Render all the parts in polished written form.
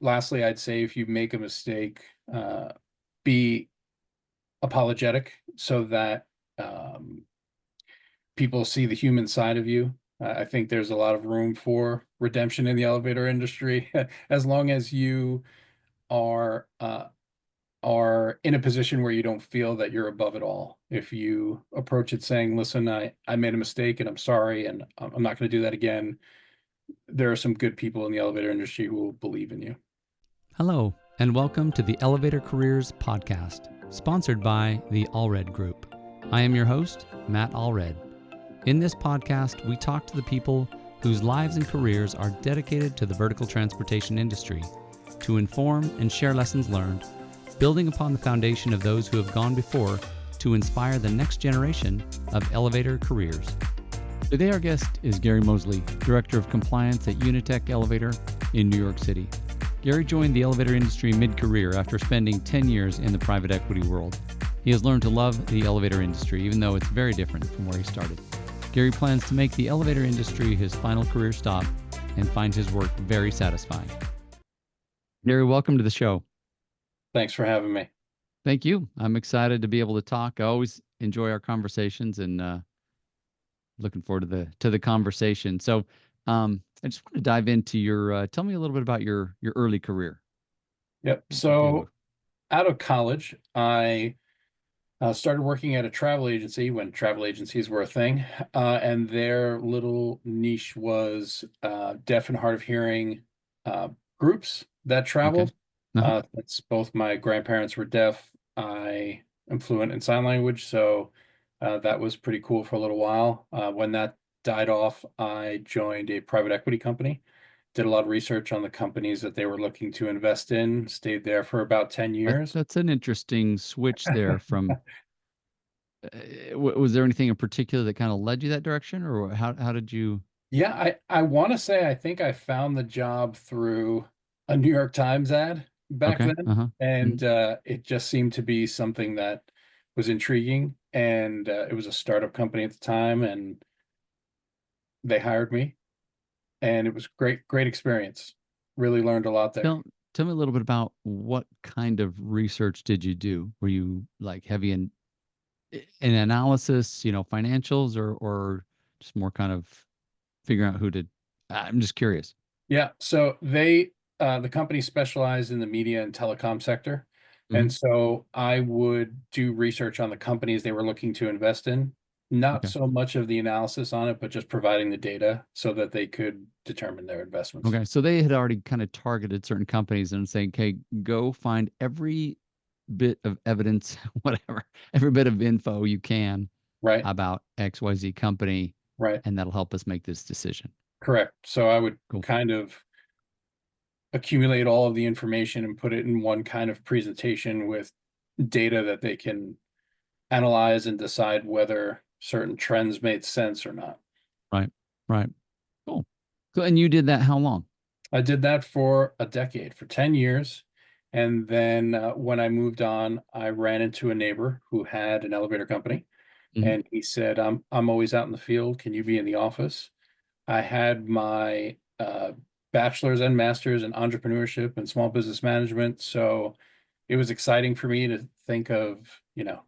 lastly, I'd say if you make a mistake, be apologetic so that um, people see the human side of you. I think there's a lot of room for redemption in the elevator industry, as long as you are are in a position where you don't feel that you're above it all. If you approach it saying, "Listen, I made a mistake and I'm sorry, and I'm not going to do that again," there are some good people in the elevator industry who will believe in you. Hello, and welcome to the Elevator Careers Podcast, sponsored by the Allred Group. I am your host, Matt Allred. In this podcast, we talk to the people whose lives and careers are dedicated to the vertical transportation industry to inform and share lessons learned, building upon the foundation of those who have gone before to inspire the next generation of elevator careers. Today, our guest is Gary Mosleh, Director of Compliance at Unitech Elevator in New York City. Gary joined the elevator industry mid-career after spending 10 years in the private equity world. He has learned to love the elevator industry, even though it's very different from where he started. Gary plans to make the elevator industry his final career stop and finds his work very satisfying. Gary, welcome to the show. Thanks for having me. Thank you. I'm excited to be able to talk. I always enjoy our conversations and looking forward to the conversation. So I just want to dive into your, tell me a little bit about your early career. Yep. So out of college, I started working at a travel agency when travel agencies were a thing. And their little niche was deaf and hard of hearing groups that Okay. traveled. Uh-huh. That's both my grandparents were deaf. I am fluent in sign language, so that was pretty cool for a little while. When that died off, I joined a private equity company, did a lot of research on the companies that they were looking to invest in, stayed there for about 10 years. That's an interesting switch there from, was there anything in particular that kind of led you that direction, or how did you? Yeah, I want to say I think I found the job through a New York Times ad back Okay. then, Uh-huh. and Mhm. it just seemed to be something that was intriguing. And it was a startup company at the time, and they hired me, and it was great experience. Really learned a lot there. Tell tell me a little bit about what kind of research did you do? Were you like heavy in analysis, financials, or just more kind of figuring out who to? I'm just curious. Yeah, so the company specialized in the media and telecom sector. Hmm. And so I would do research on the companies they were looking to invest in, not Okay. so much of the analysis on it, but just providing the data so that they could determine their investments. Okay. So they had already kind of targeted certain companies and saying, "Okay, go find every bit of evidence, whatever, every bit of info you can Right, about XYZ company, right, and that'll help us make this decision." correct. So I would Cool. kind of accumulate all of the information and put it in one kind of presentation with data that they can analyze and decide whether certain trends made sense or not. Right. Right. Cool. So, and you did that how long? I did that for a decade, for 10 years. And then when I moved on, I ran into a neighbor who had an elevator company. Hmm. And he said, I'm always out in the field. Can you be in the office? I had my bachelor's and master's in entrepreneurship and small business management. So it was exciting for me to think of,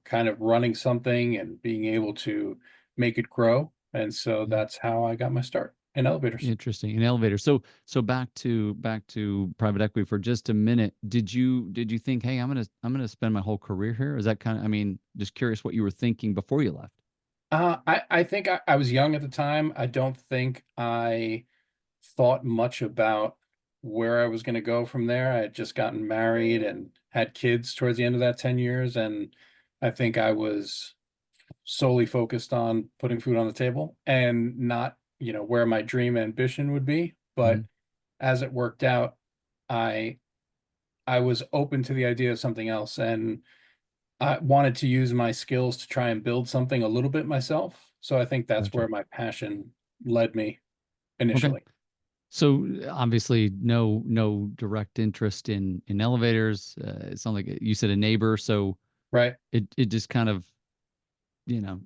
kind of running something and being able to make it grow. And so that's how I got my start in elevators. Interesting. An elevator. So back to private equity for just a minute. Did you think, hey, I'm gonna spend my whole career here? Is that kind of, I mean, just curious what you were thinking before you left. I think I was young at the time. I don't think I thought much about where I was going to go from there. I had just gotten married and had kids towards the end of that 10 years. And I think I was solely focused on putting food on the table and not, where my dream ambition would be. Hmm. But as it worked out, I I was open to the idea of something else. And I wanted to use my skills to try and build something a little bit myself. So I think that's Gotcha. where my passion led me Okay. initially. So obviously no direct interest in elevators. It sounds like you said a neighbor, so Right, it just kind of, you know,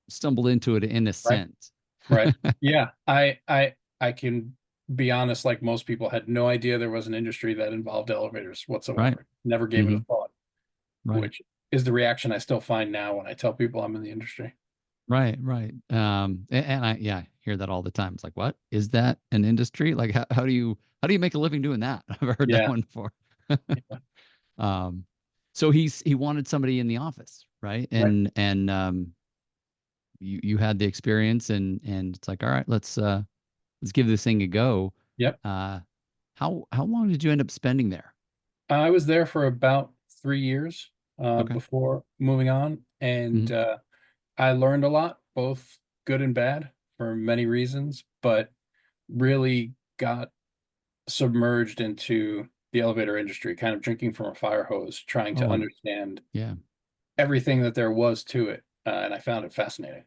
stumbled into it in a right, sense. right. Yeah, I can be honest, like most people, had no idea there was an industry that involved elevators Right. whatsoever. Never gave it a Hmm. thought, Right. which is the reaction I still find now when I tell people I'm in the industry. Right. Right. And I, yeah, hear that all the time. It's like, what is that an industry? Like, how do you make a living doing that? I've heard that Yeah. one before. Yeah. Um, so he wanted somebody in the office, right? Right. And you had the experience, and it's like, all right, let's give this thing a go. Yep. Uh, how long did you end up spending there? I was there for about 3 years Okay. before moving on, and Hmm. I learned a lot, both good and bad, for many reasons, but really got submerged into the elevator industry, kind of drinking from a fire hose, trying to Oh, and understand yeah. everything that there was to it, and I found it fascinating.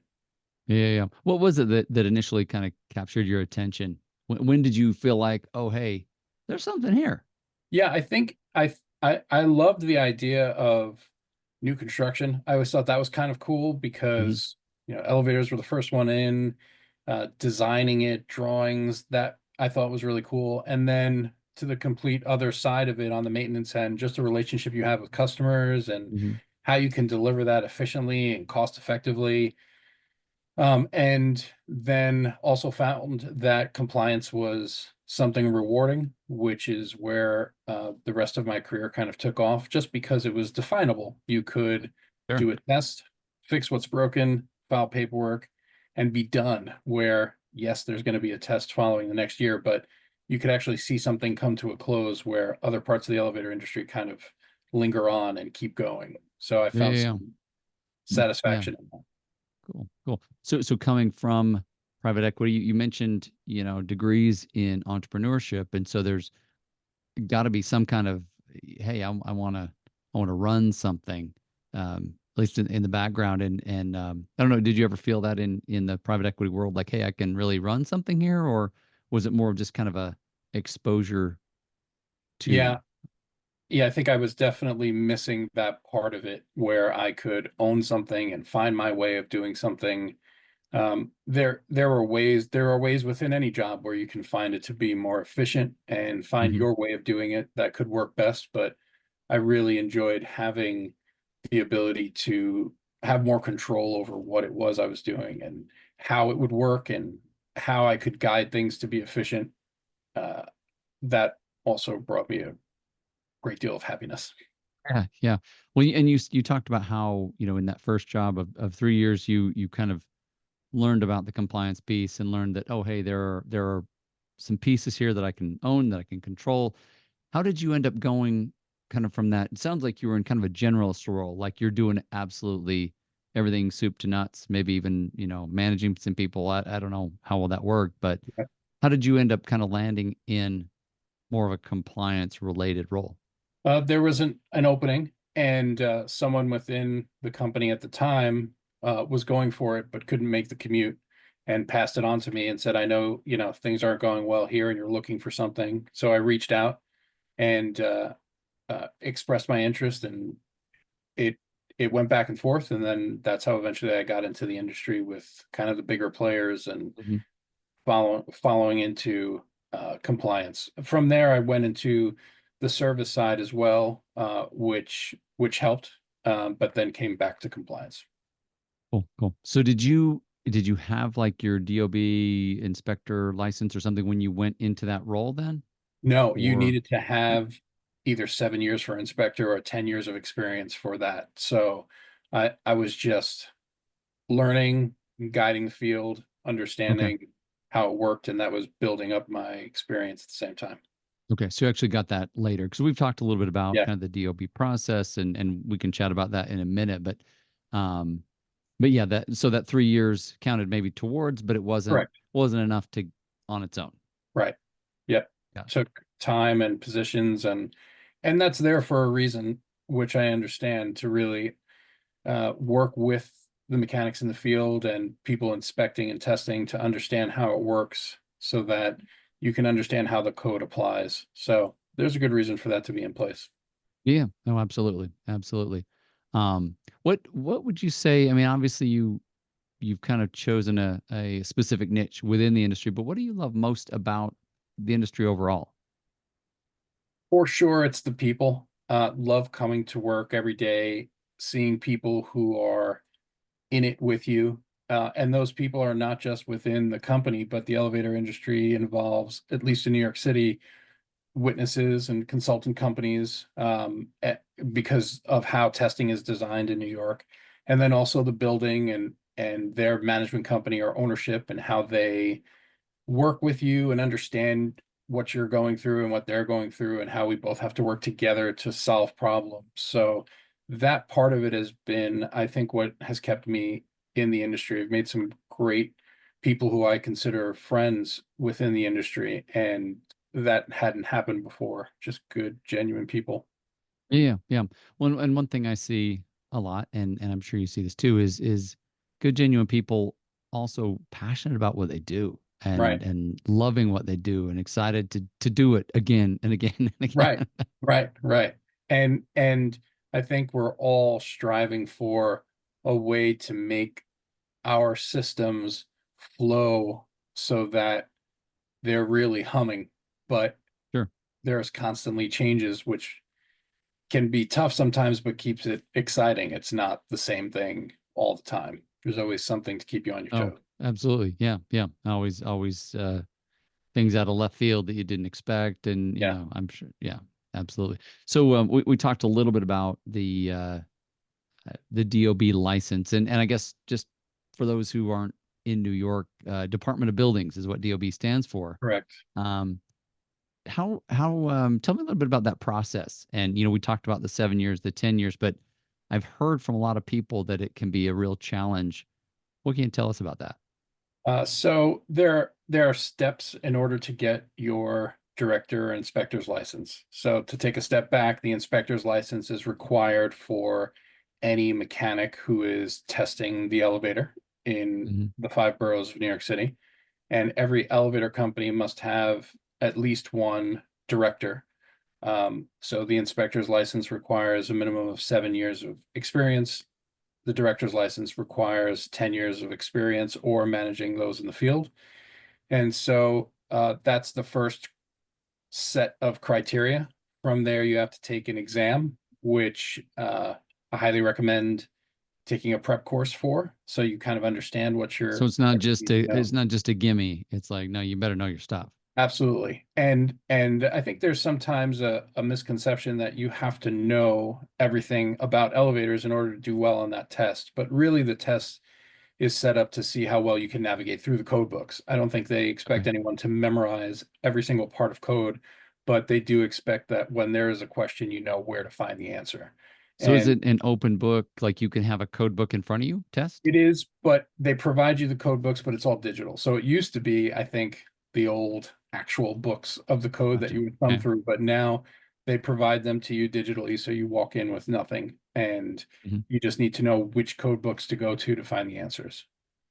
Yeah, yeah, yeah. What was it that initially kind of captured your attention? When did you feel like, oh, hey, there's something here? Yeah, I think I loved the idea of new construction. I always thought that was kind of cool Hmm. because, elevators were the first one in, designing it, drawings, that I thought was really cool. And then to the complete other side of it on the maintenance end, just the relationship you have with customers and Hmm. how you can deliver that efficiently and cost effectively. And then also found that compliance was something rewarding, which is where the rest of my career kind of took off, just because it was definable. You could Sure. do a test, fix what's broken, file paperwork, and be done. Where, yes, there's going to be a test following the next year, but you could actually see something come to a close where other parts of the elevator industry kind of linger on and keep going. So I Yeah, found yeah, yeah. some Mm, yeah. satisfaction in that. Cool, cool. So coming from private equity, you mentioned, degrees in entrepreneurship, and so there's got to be some kind of, hey, I want to run something, at least in the background. And I don't know, did you ever feel that in the private equity world, like, hey, I can really run something here, or was it more of just kind of a exposure to? Yeah, Yeah, I think I was definitely missing that part of it where I could own something and find my way of doing something. There are ways within any job where you can find it to be more efficient and find Hmm. your way of doing it that could work best. But I really enjoyed having the ability to have more control over what it was I was doing and how it would work and how I could guide things to be efficient. Uh, that also brought me a great deal of happiness. Yeah, yeah. Well, and you talked about how, in that first job of 3 years, you kind of learned about the compliance piece and learned that, oh, hey, there are some pieces here that I can own, that I can control. How did you end up going kind of from that? It sounds like you were in kind of a generalist role, like you're doing absolutely everything soup to nuts, maybe even, managing some people. I don't know how well that worked, but how did you end up kind of landing in more of a compliance related role? There was an opening, and someone within the company at the time was going for it, but couldn't make the commute, and passed it on to me and said, "I know, things aren't going well here, and you're looking for something." So I reached out and expressed my interest, and it it went back and forth, and then that's how eventually I got into the industry with kind of the bigger players and Hmm. following into compliance. From there, I went into the service side as well, which helped, but then came back to compliance. Cool, cool. So did you have like your DOB inspector license or something when you went into that role then? No, you Or needed to have either 7 years for inspector or 10 years of experience for that. So I was just learning, guiding the field, okay. understanding how it worked, and that was building up my experience at the same time. Okay, so you actually got that later because we've talked a little bit about Yeah, kind of the DOB process, and we can chat about that in a minute. Um, but yeah, that 3 years counted maybe towards, but it wasn't correct. wasn't enough to on its own. Right. Yep. Gotcha. Took time and positions, and that's there for a reason, which I understand, to really work with the mechanics in the field and people inspecting and testing to understand how it works so that you can understand how the code applies. So there's a good reason for that to be in place. Yeah. No, absolutely, absolutely. What would you say? I mean, obviously you've kind of chosen a specific niche within the industry, but what do you love most about the industry overall? For sure, it's the people. Love coming to work every day, seeing people who are in it with you. And those people are not just within the company, but the elevator industry involves, at least in New York City, witnesses and consultant companies, because of how testing is designed in New York. And then also the building and their management company or ownership and how they work with you and understand what you're going through and what they're going through and how we both have to work together to solve problems. So that part of it has been, I think, what has kept me in the industry. I've made some great people who I consider friends within the industry, and that hadn't happened before. Just good, genuine people. Yeah, yeah. And one thing I see a lot, and I'm sure you see this too, is good, genuine people also passionate about what they do Right, and loving what they do and excited to do it again and again and right, again. right. And I think we're all striving for a way to make our systems flow so that they're really humming, but Sure. there's constantly changes, which can be tough sometimes, but keeps it exciting. It's not the same thing all the time. There's always something to keep you on your Oh, toes. absolutely. Yeah, yeah. Always things out of left field that you didn't expect, and Yeah, I'm sure. Yeah, absolutely. So we talked a little bit about the DOB license, and I guess just for those who aren't in New York, Department of Buildings is what DOB stands for. correct. Um, how tell me a little bit about that process. And we talked about the 7 years, the 10 years, but I've heard from a lot of people that it can be a real challenge. What can you tell us about that? So there are steps in order to get your director or inspector's license. So to take a step back, the inspector's license is required for any mechanic who is testing the elevator in Hmm. the five boroughs of New York City. And every elevator company must have at least one director. So the inspector's license requires a minimum of 7 years of experience. The director's license requires 10 years of experience or managing those in the field. And so that's the first set of criteria. From there, you have to take an exam, which I highly recommend taking a prep course for, so you kind of understand what So you're it's not what you just need to a know. it's not just a gimme. It's like, no, you better know your stuff. Absolutely. And I think there's sometimes a misconception that you have to know everything about elevators in order to do well on that test. But really the test is set up to see how well you can navigate through the code books. I don't think they expect Okay. anyone to memorize every single part of code, but they do expect that when there is a question, you know where to find the answer. So is And it an open book, like you can have a code book in front of you test? it is, but they provide you the code books, but it's all digital. So it used to be, I think, the old actual books of the code that Gotcha. you would thumb Okay. through, but now they provide them to you digitally. So you walk in with nothing and Hmm. you just need to know which code books to go to find the answers.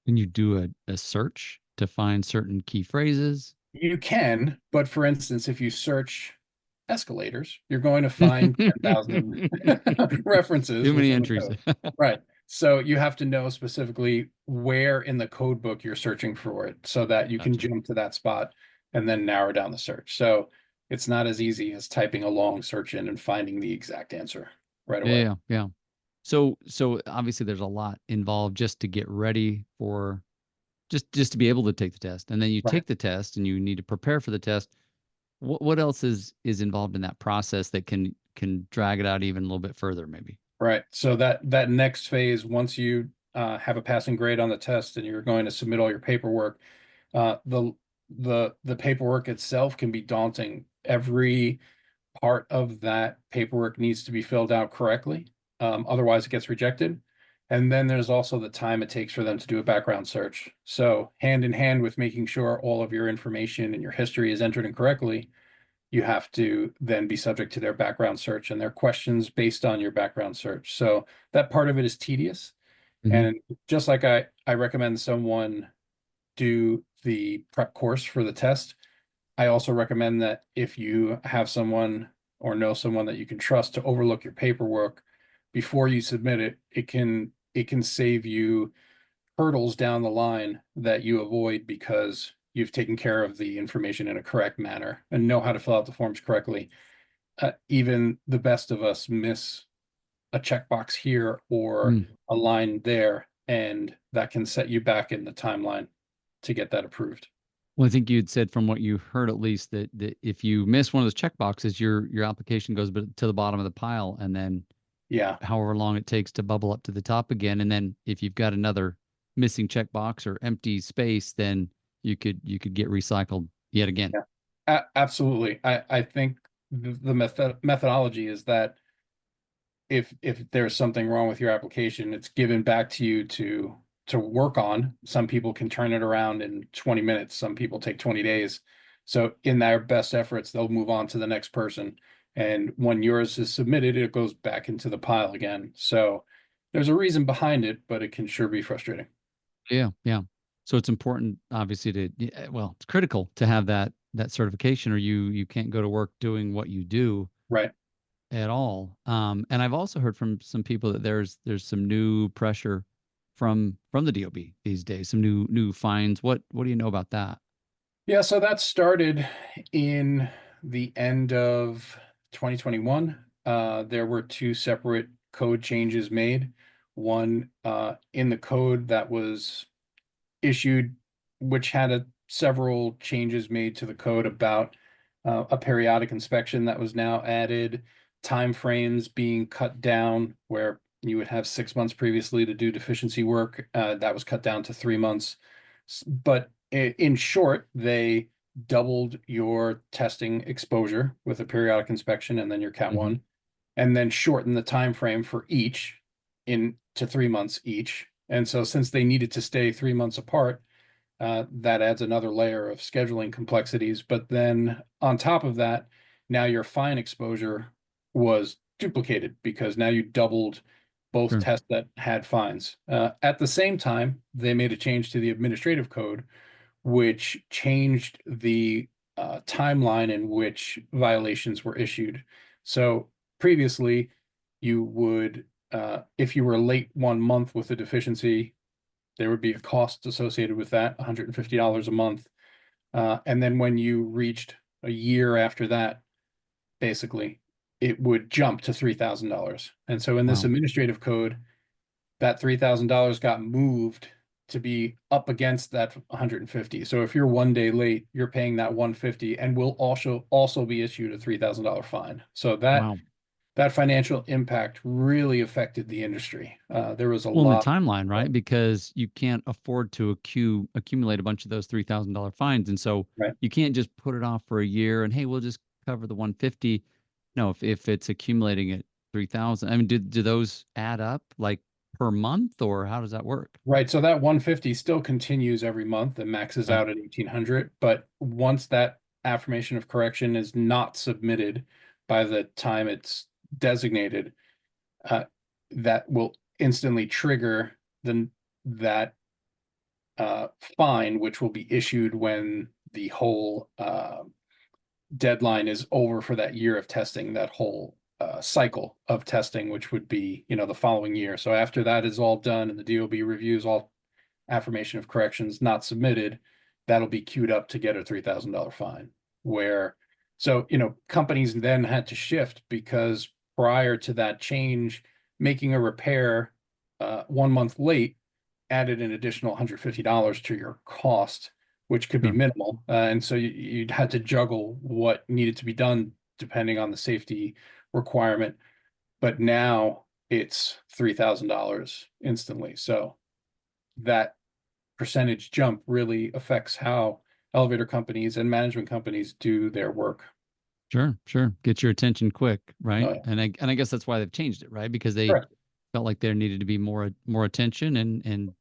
Can you do a search to find certain key phrases? You can, but for instance, if you search escalators, you're going to find Too 10,000 references many within the entries. code. Right. So you have to know specifically where in the code book you're searching for it so that you can Gotcha. jump to that spot and then narrow down the search. So it's not as easy as typing a long search in and finding the exact answer right Yeah, away. yeah, yeah. So obviously there's a lot involved just to get ready for just to be able to take the test. And then you Right. take the test and you need to prepare for the test. What else is involved in that process that can drag it out even a little bit further, maybe? Right. So that next phase, once you have a passing grade on the test and you're going to submit all your paperwork, uh, the the paperwork itself can be daunting. Every part of that paperwork needs to be filled out correctly. Otherwise, it gets rejected. And then there's also the time it takes for them to do a background search. So hand in hand with making sure all of your information and your history is entered in correctly, you have to then be subject to their background search and their questions based on your background search. So that part of it is tedious. Hmm. And just like I recommend someone do the prep course for the test, I also recommend that if you have someone or know someone that you can trust to overlook your paperwork before you submit it, it can save you hurdles down the line that you avoid because you've taken care of the information in a correct manner and know how to fill out the forms correctly. Even the best of us miss a checkbox here or Mm. a line there, and that can set you back in the timeline to get that approved. Well, I think you'd said from what you heard at least that if you miss one of those check boxes, your application goes to the bottom of the pile, and then Yeah, however long it takes to bubble up to the top again. And then if you've got another missing checkbox or empty space, then you could get recycled yet again. yeah, absolutely. I think the methodology is that if there's something wrong with your application, it's given back to you to work on. Some people can turn it around in 20 minutes. Some people take 20 days. So in their best efforts, they'll move on to the next person. And when yours is submitted, it goes back into the pile again. So there's a reason behind it, but it can sure be frustrating. Yeah, yeah. So it's important, obviously, to yeah, well, it's critical to have that certification, or you can't go to work doing what you do Right. at all. And I've also heard from some people that there's some new pressure from the DOB these days, some new fines. What do you know about that? Yeah, so that started in the end of 2021. There were two separate code changes made. One in the code that was issued, which had several changes made to the code about a periodic inspection that was now added, timeframes being cut down, where you would have 6 months previously to do deficiency work. That was cut down to 3 months. But in short, they doubled your testing exposure with a periodic inspection and then your Cat Hmm. 1, and then shortened the time frame for each in to 3 months each. And so since they needed to stay 3 months apart, that adds another layer of scheduling complexities. But then on top of that, now your fine exposure was duplicated because now you doubled both Sure. tests that had fines. At the same time, they made a change to the administrative code, which changed the timeline in which violations were issued. So previously, you would, if you were late 1 month with a deficiency, there would be a cost associated with that, $150 a month. And then when you reached a year after that, basically, it would jump to $3,000. And so in this Wow. administrative code, that $3,000 got moved to be up against that 150. So if you're 1 day late, you're paying that 150 and will also be issued a $3,000 fine. So Wow. that financial impact really affected the industry. There was a Well, in the lot. timeline, right? Because you can't afford to accumulate a bunch of those $3,000 fines, and so Right. you can't just put it off for a year and hey, we'll just cover the 150. No, if it's accumulating at 3,000, I mean, do those add up like per month, or how does that work? Right. So that 150 still continues every month and maxes Okay. out at 1,800. But once that affirmation of correction is not submitted by the time it's designated, uh, that will instantly trigger that fine, which will be issued when the whole deadline is over for that year of testing, that whole cycle of testing, which would be, the following year. So after that is all done and the DOB reviews all affirmation of corrections not submitted, that'll be queued up to get a $3,000 fine. Where, so, companies then had to shift because prior to that change, making a repair 1 month late added an additional $150 to your cost, which could be Sure. minimal. And so you'd had to juggle what needed to be done depending on the safety requirement. But now it's $3,000 instantly. So that percentage jump really affects how elevator companies and management companies do their work. Sure, sure. Get your attention quick, right? Oh, yeah. And I guess that's why they've changed it, right? Because they Correct. felt like there needed to be more attention and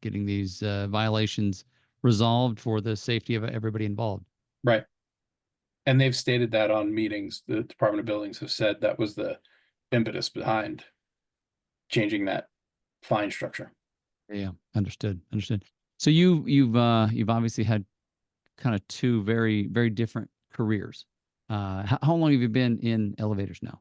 getting these violations resolved for the safety of everybody involved. Right. And they've stated that on meetings. The Department of Buildings have said that was the impetus behind changing that fine structure. Yeah, understood, understood. So you've obviously had kind of two very different careers. How long have you been in elevators now?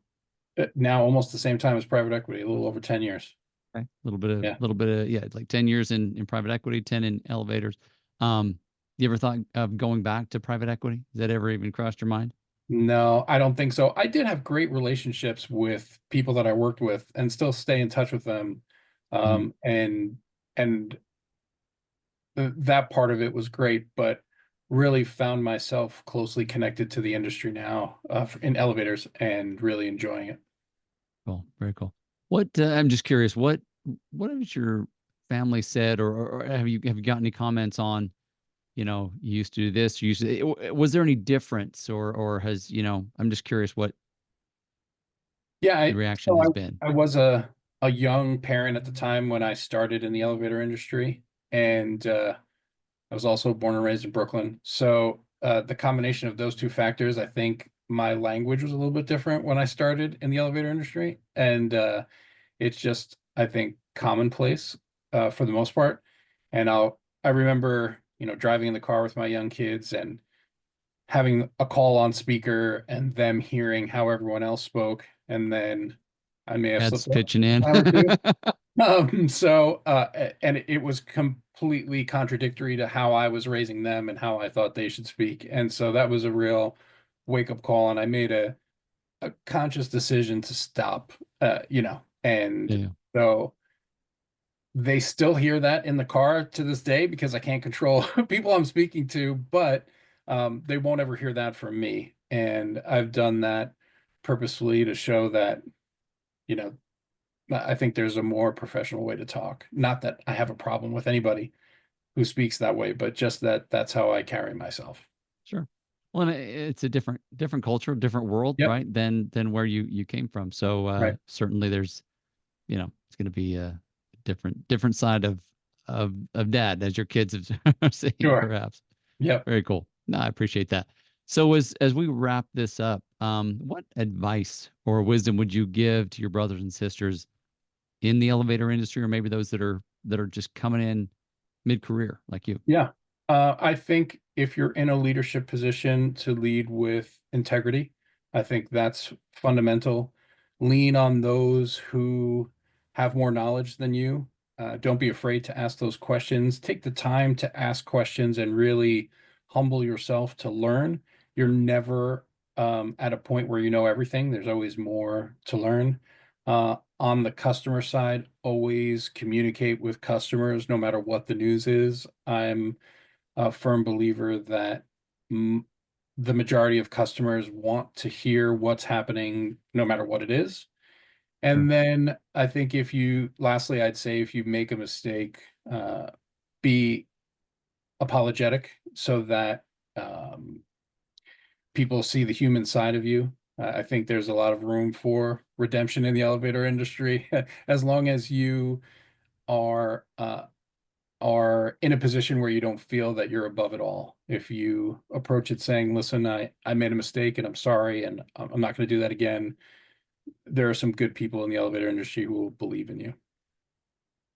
Now almost the same time as private equity, a little over 10 years. Okay, Yeah. little bit of yeah, like 10 years in private equity, 10 in elevators. You ever thought of going back to private equity? Has that ever even crossed your mind? No, I don't think so. I did have great relationships with people that I worked with and still stay in touch with them. Mhm. And that part of it was great, but really found myself closely connected to the industry now, in elevators and really enjoying it. Cool. Very cool. What I'm just curious, what has your family said, or have you got any comments on, you used to do this, you used to, was there any difference, or has, I'm just curious what Yeah, the reaction has been. I was a young parent at the time when I started in the elevator industry, and I was also born and raised in Brooklyn. So the combination of those two factors, I think my language was a little bit different when I started in the elevator industry, and it's just, I think, commonplace for the most part. And I remember, driving in the car with my young kids and having a call on speaker and them hearing how everyone else spoke, and then I may have That's slipped up pitching a in. time or two. And it was completely contradictory to how I was raising them and how I thought they should speak. And so that was a real wake up call. And I made a conscious decision to stop, and Yeah, so they still hear that in the car to this day because I can't control people I'm speaking to, but they won't ever hear that from me. And I've done that purposefully to show that, you know, I think there's a more professional way to talk. Not that I have a problem with anybody who speaks that way, but just that that's how I carry myself. sure. Well, and it's a different culture, different world, Yep. right? Than where you came from. So Right. certainly there's, it's going to be a different side of dad, as your kids have seen, Sure. perhaps. Yep. Very cool. No, I appreciate that. So as we wrap this up, what advice or wisdom would you give to your brothers and sisters in the elevator industry, or maybe those that are just coming in mid-career like you? Yeah. I think if you're in a leadership position, to lead with integrity. I think that's fundamental. Lean on those who have more knowledge than you. Don't be afraid to ask those questions. Take the time to ask questions and really humble yourself to learn. You're never at a point where you know everything. There's always more to learn. On the customer side, always communicate with customers no matter what the news is. I'm a firm believer that m the majority of customers want to hear what's happening no matter what it is. Sure. And then I think lastly, I'd say if you make a mistake, be apologetic so that people see the human side of you. I think there's a lot of room for redemption in the elevator industry as long as you are are in a position where you don't feel that you're above it all. If you approach it saying, listen, I made a mistake and I'm sorry, and I'm not going to do that again, there are some good people in the elevator industry who will believe in you.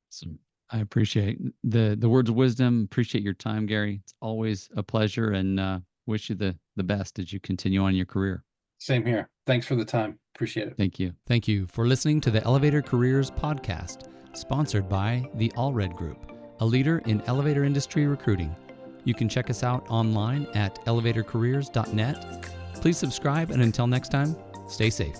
So I appreciate the words of wisdom. Appreciate your time, Gary. It's always a pleasure, and wish you the best as you continue on your career. Same here. Thanks for the time. Appreciate it. Thank you. Thank you for listening to the Elevator Careers Podcast, sponsored by the Allred Group, a leader in elevator industry recruiting. You can check us out online at elevatorcareers.net. Please subscribe, and until next time, stay safe.